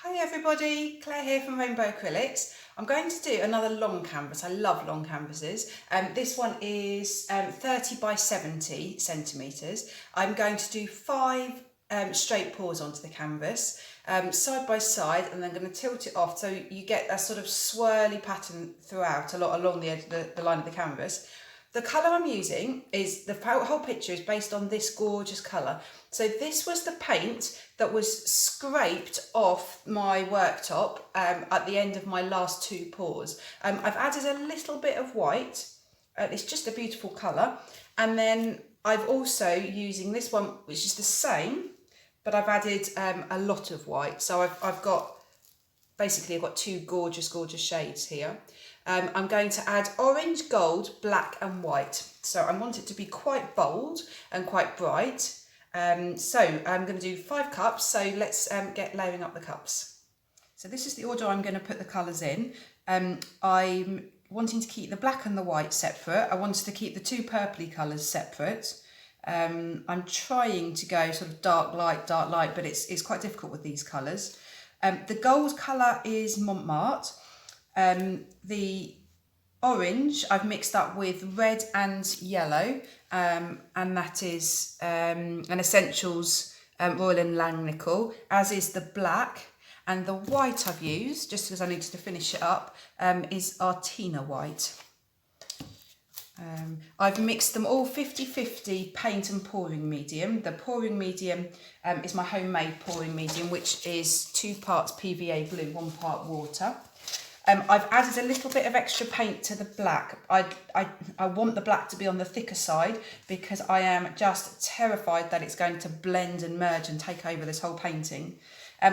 Hi everybody, Claire here from Rainbow Acrylics. I'm going to do another long canvas. I love long canvases. This one is 30 by 70 centimetres. I'm going to do 5 straight pours onto the canvas, side by side, and then I'm going to tilt it off so you get a sort of swirly pattern throughout along the edge, the line of the canvas. The colour I'm using is, the whole picture is based on this gorgeous colour. So this was the paint that was scraped off my worktop at the end of my last 2 pours. I've added a little bit of white. It's just a beautiful colour. And then I've also using this one, which is the same, but I've added a lot of white. So I've got 2 gorgeous shades here. I'm going to add orange, gold, black and white. So I want it to be quite bold and quite bright. So I'm going to do 5 cups. So let's get layering up the cups. So this is the order I'm going to put the colours in. I'm wanting to keep the black and the white separate. I wanted to keep the 2 purpley colours separate. I'm trying to go sort of dark light, but it's quite difficult with these colours. The gold colour is Montmartre. The orange I've mixed up with red and yellow, and that is an Essentials Royal and Langnickel, as is the black. And the white I've used, just because I needed to finish it up, is Artina white. I've mixed them all 50-50 paint and pouring medium. The pouring medium is my homemade pouring medium, which is 2 parts PVA blue, 1 part water. I've added a little bit of extra paint to the black. I want the black to be on the thicker side because I am just terrified that it's going to blend and merge and take over this whole painting.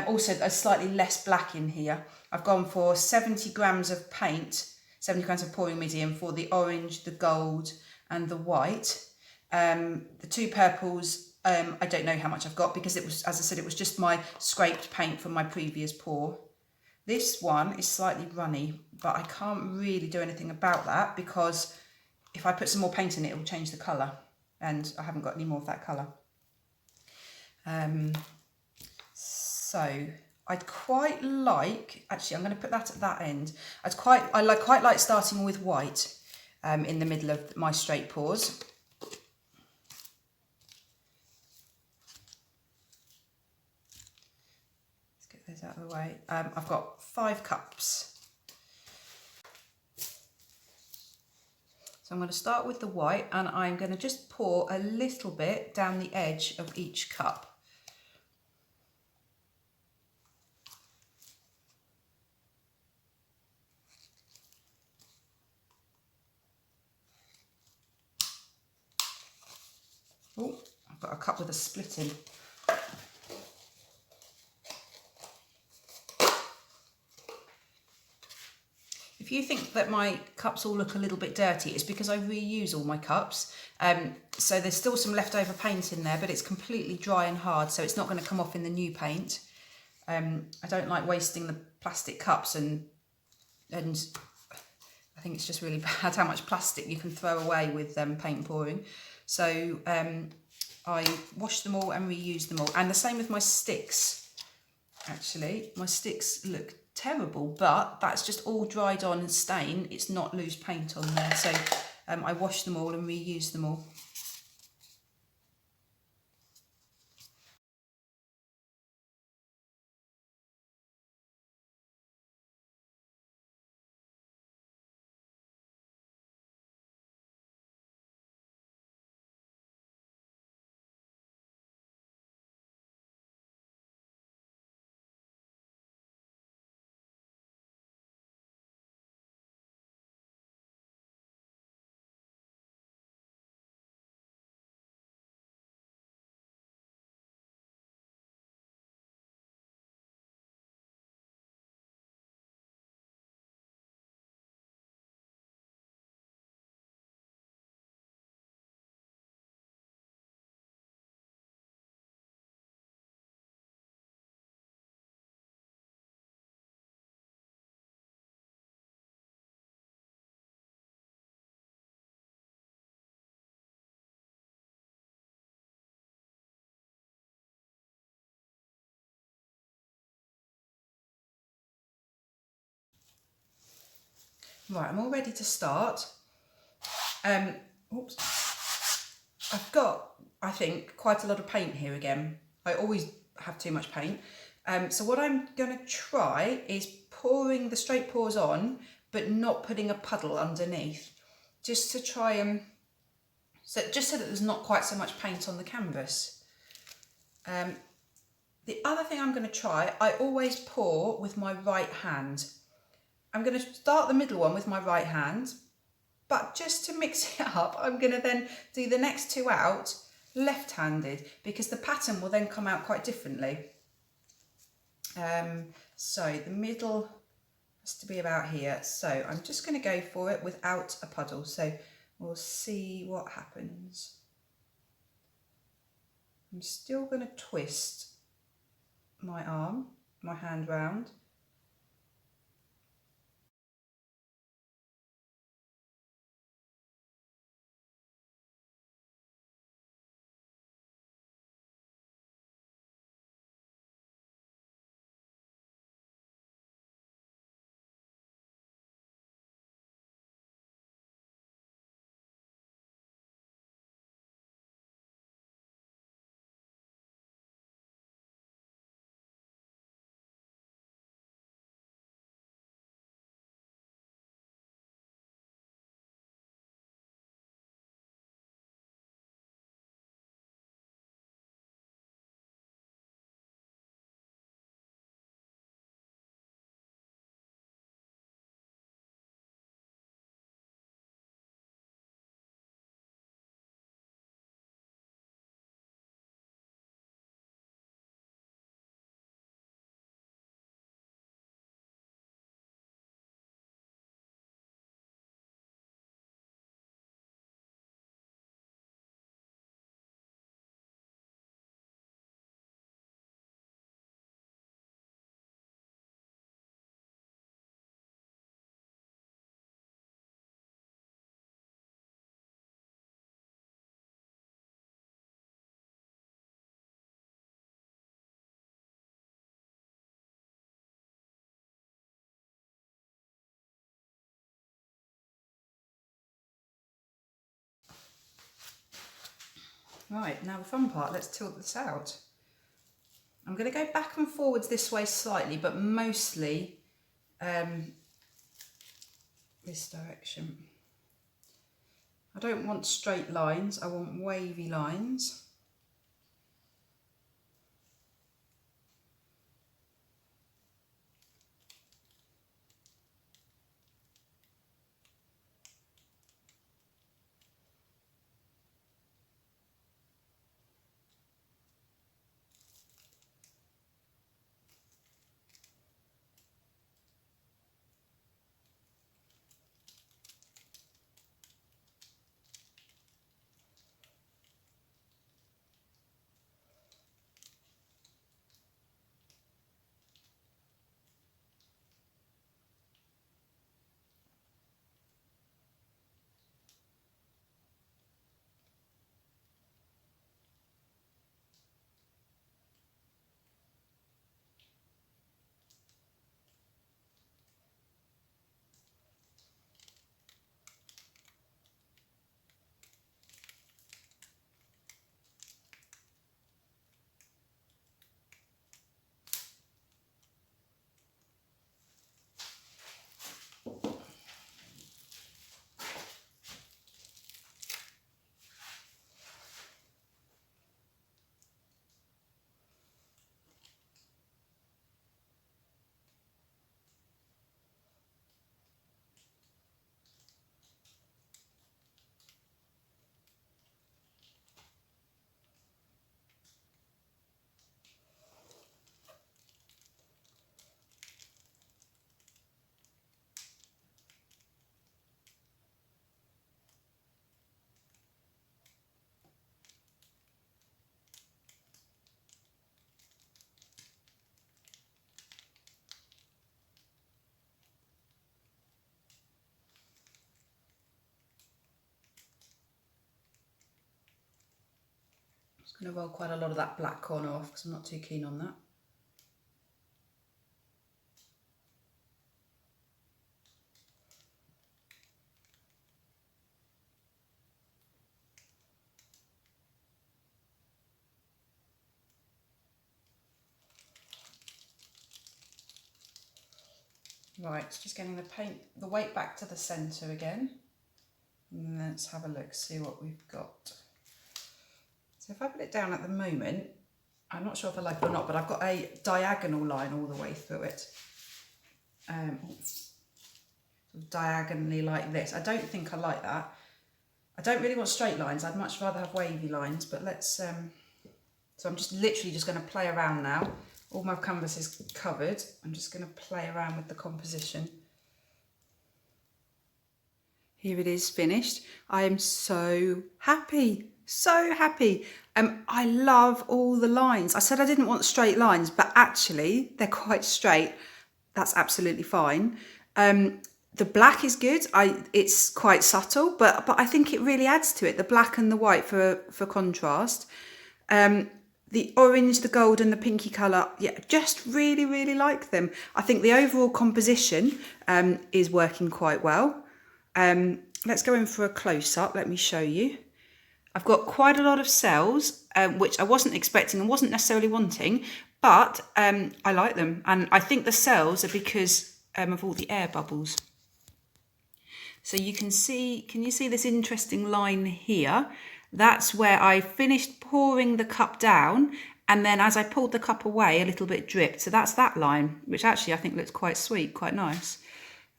Also, there's slightly less black in here. I've gone for 70 grams of paint, 70 grams of pouring medium for the orange, the gold and the white. The 2 purples, I don't know how much I've got because it was, as I said, it was just my scraped paint from my previous pour. This one is slightly runny, but I can't really do anything about that because if I put some more paint in it, it will change the colour, and I haven't got any more of that colour. So I'd quite like, actually I'm going to put that at that end. I quite like starting with white in the middle of my straight pours. Let's get those out of the way. I've got 5 cups. So I'm going to start with the white, and I'm going to just pour a little bit down the edge of each cup. Oh, I've got a cup with a split in. If you think that my cups all look a little bit dirty, it's because I reuse all my cups. So there's still some leftover paint in there, but it's completely dry and hard, so it's not going to come off in the new paint. I don't like wasting the plastic cups, and I think it's just really bad how much plastic you can throw away with paint pouring. So I wash them all and reuse them all. And the same with my sticks. Actually, my sticks look terrible, but that's just all dried on and stain. It's not loose paint on there. So I wash them all and reuse them all. Right, I'm all ready to start. Oops. I've got, I think, quite a lot of paint here again. I always have too much paint. So what I'm going to try is pouring the straight pours on, but not putting a puddle underneath, just to try and, just so that there's not quite so much paint on the canvas. The other thing I'm going to try, I always pour with my right hand. I'm going to start the middle one with my right hand, but just to mix it up, I'm going to then do the next two out left-handed, because the pattern will then come out quite differently. So the middle has to be about here. So I'm just going to go for it without a puddle. So we'll see what happens. I'm still going to twist my arm, my hand round. Right, now the fun part, let's tilt this out. I'm going to go back and forwards this way slightly, but mostly this direction. I don't want straight lines, I want wavy lines. I'm going to roll quite a lot of that black corner off because I'm not too keen on that. Right, just getting the weight back to the centre again. And let's have a look, see what we've got. So if I put it down at the moment, I'm not sure if I like it or not, but I've got a diagonal line all the way through it. Diagonally like this. I don't think I like that. I don't really want straight lines. I'd much rather have wavy lines, but let's, so I'm just literally just going to play around now. All my canvas is covered. I'm just going to play around with the composition. Here it is finished. I am so happy, so happy. I love all the lines. I said I didn't want straight lines, but actually they're quite straight. That's absolutely fine. The black is good. It's quite subtle, but I think it really adds to it. The black and the white for contrast. The orange, the gold and the pinky colour, yeah, just really, really like them. I think the overall composition is working quite well. Let's go in for a close-up. Let me show you. I've got quite a lot of cells, which I wasn't expecting and wasn't necessarily wanting, but I like them. And I think the cells are because of all the air bubbles. So you can you see this interesting line here? That's where I finished pouring the cup down, and then as I pulled the cup away, a little bit dripped. So that's that line, which actually I think looks quite sweet, quite nice.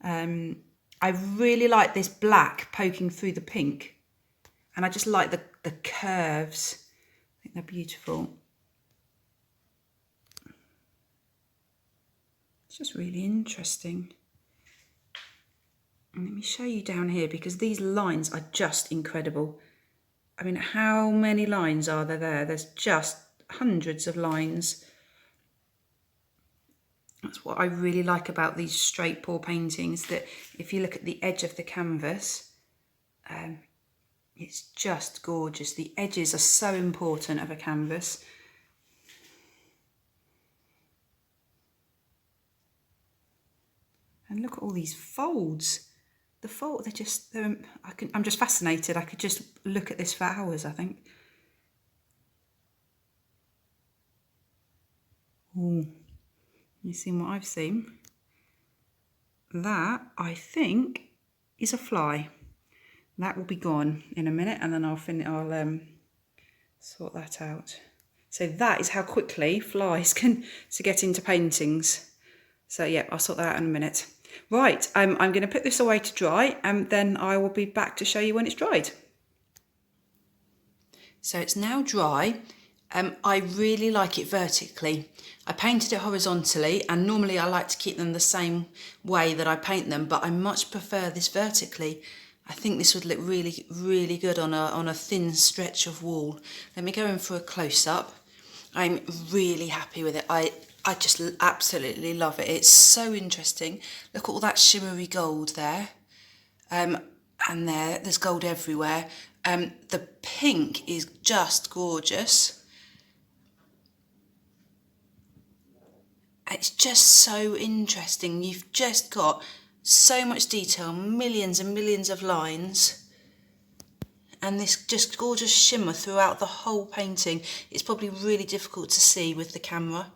I really like this black poking through the pink, and I just like the curves. I think they're beautiful. It's just really interesting. And let me show you down here, because these lines are just incredible. I mean, how many lines are there? There's just hundreds of lines. That's what I really like about these straight pour paintings, that if you look at the edge of the canvas, it's just gorgeous. The edges are so important of a canvas. And look at all these folds. The fold, I'm just fascinated. I could just look at this for hours, I think. Ooh, you seen what I've seen? That, I think, is a fly. That will be gone in a minute, and then I'll sort that out. So that is how quickly flies can to get into paintings. So yeah, I'll sort that out in a minute. Right, I'm going to put this away to dry, and then I will be back to show you when it's dried. So it's now dry. I really like it vertically. I painted it horizontally, and normally I like to keep them the same way that I paint them, but I much prefer this vertically. I think this would look really, really good on a thin stretch of wall. Let me go in for a close-up. I'm really happy with it. I just absolutely love it. It's so interesting. Look at all that shimmery gold there. And there's gold everywhere. The pink is just gorgeous. It's just so interesting. You've just got so much detail, millions and millions of lines, and this just gorgeous shimmer throughout the whole painting. It's probably really difficult to see with the camera.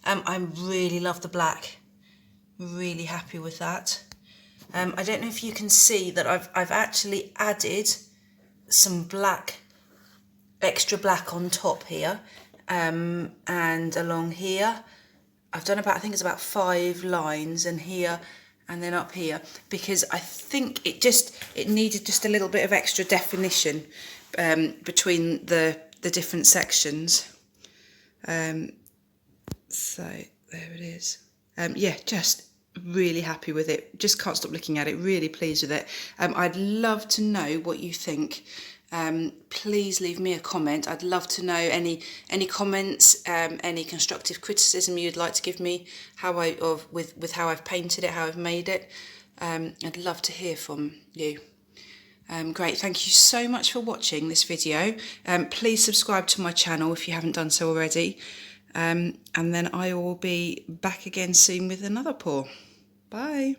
I really love the black. Really happy with that. I don't know if you can see that I've actually added some black, extra black on top here, and along here. I've done I think it's about 5 lines, and here and then up here, because I think it needed just a little bit of extra definition between the different sections. So there it is. Yeah, just really happy with it. Just can't stop looking at it. Really pleased with it. I'd love to know what you think. Please leave me a comment. I'd love to know any comments, any constructive criticism you'd like to give me, with how I've painted it, how I've made it. I'd love to hear from you. Great, thank you so much for watching this video. Please subscribe to my channel if you haven't done so already. And then I will be back again soon with another pour. Bye.